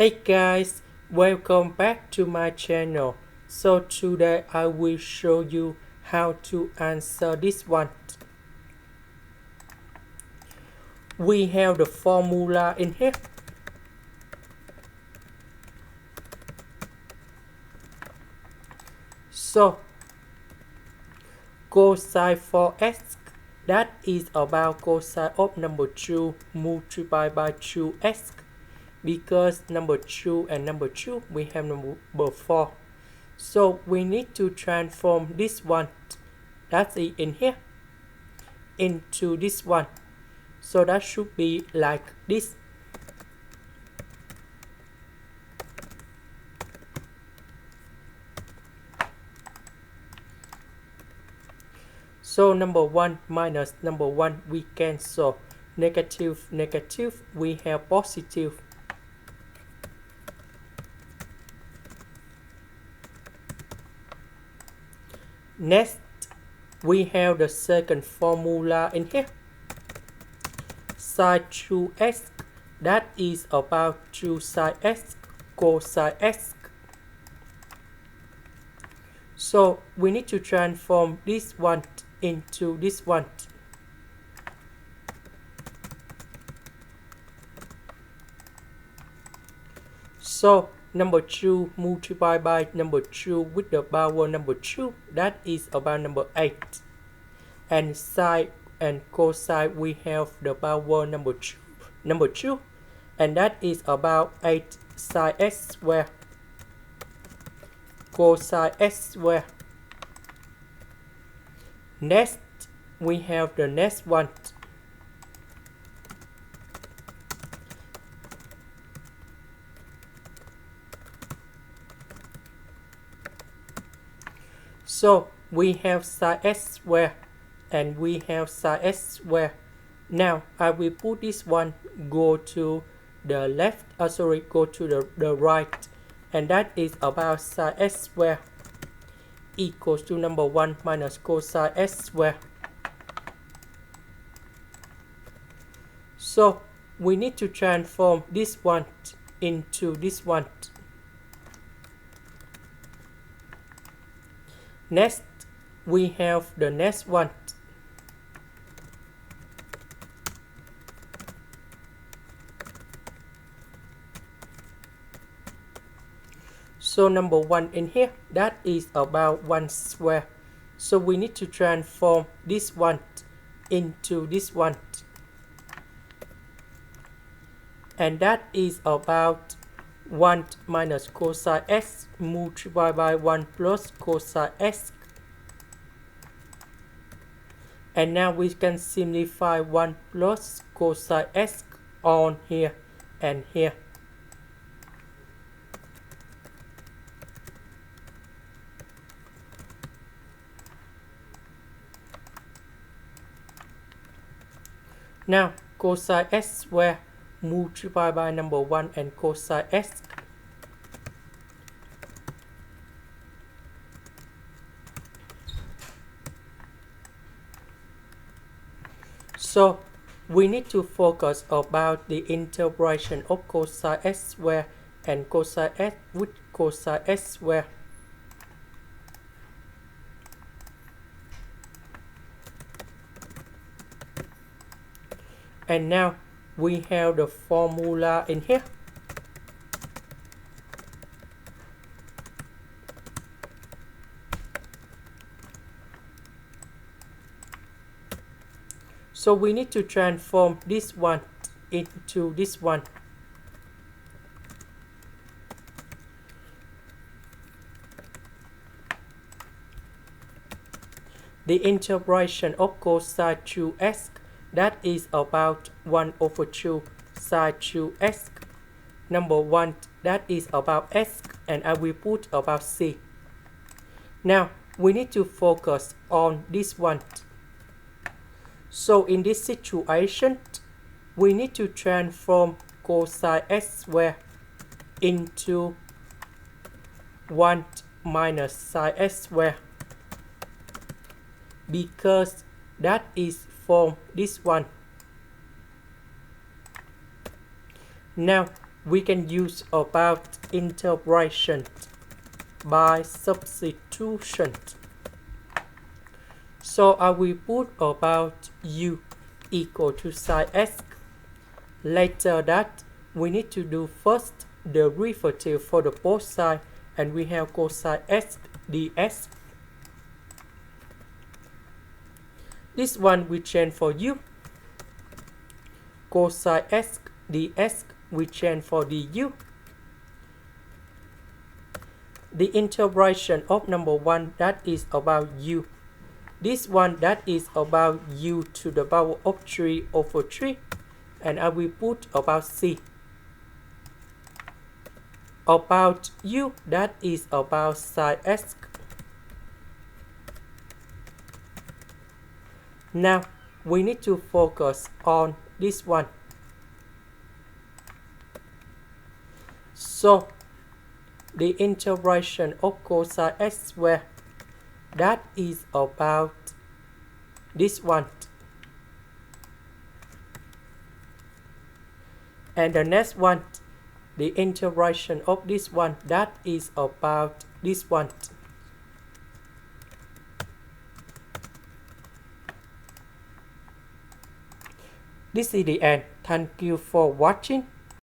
Hey guys, welcome back to my channel. So today I will show you how to answer this one. We have the formula in here. So cosine for x, that is about cosine of number 2 multiplied by 2x. Because number 2 and number 2 we have number 4. So we need to transform this one, that's it in here, into this one. So that should be like this. So number 1 minus number 1 we cancel. Negative, negative, we have positive. Next, we have the second formula in here. Sine 2x, that is about 2 sine x cosine x. So we need to transform this one into this one. So number 2 multiplied by number 2 with the power number 2, that is about number 8. And sine and cosine we have the power number 2, and that is about 8 sine x squared cosine x squared. Next, we have the next one. So we have sine x squared and we have sine x squared. Now I will put this one go to the left, go to the right, and that is about sine x squared equals to number 1 minus cosine x squared. So we need to transform this one into this one. Next, we have the next one. So number 1 in here, that is about 1 square. So we need to transform this one into this one. And that is about 1 minus cosine x multiplied by 1 plus cosine x. And now we can simplify 1 plus cosine x on here and here. Now cosine x squared multiplied by number 1 and cosine x. So we need to focus about the integration of cosine x squared and cosine x with cosine x squared. And now we have the formula in here. So we need to transform this one into this one. The integration of cosine 2x, that is about 1 over 2 sine 2x. Number 1, that is about x, and I will put about c. Now we need to focus on this one. So in this situation, we need to transform cosine x squared into 1 minus sine x squared, because that is from this one. Now we can use about integration by substitution. So I will put about u equal to sine x. Later that, we need to do first the derivative for the both sides, and we have cosine x dx. This one we change for u. Cosine x dx we change for du. The integration of number 1 that is about u. This one that is about u to the power of 3 over 3. And I will put about c. About u that is about sine x. Now we need to focus on this one. So the integration of cosine x squared that is about this one. And the next one, the integration of this one that is about this one. This is the end. Thank you for watching.